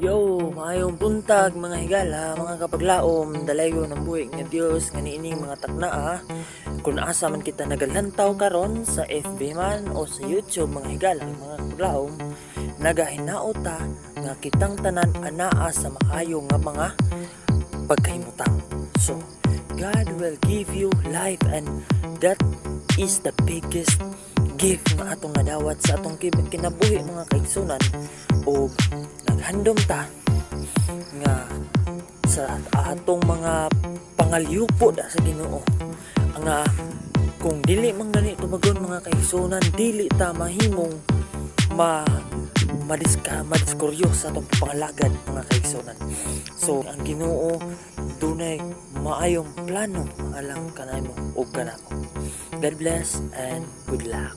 Yo, maayong buntag mga higala, mga kapaglaom, dalayo ng buhi nga Dios nga niining mga taknaa. Kung asa man kita nagalantaw karon sa FB man o sa YouTube mga higala, mga kapaglaom, nagahinaot ta nga kitang tanan anaa sa maayo nga mga pagkahimutang. So, God will give you life and that is the biggest gift nga atong nadawat sa atong kinabuhi mga kaigsunan. O naghandom ta nga sa atong mga pangalyupo da sa Ginoo nga kung dili man gani tumagon mga kaigsunan, dili ta mahimong madiskuryo sa atong pangalagad mga kaigsunan. So ang Ginoo dunay maayong plano alang kanimo ug kanako. God bless and good luck.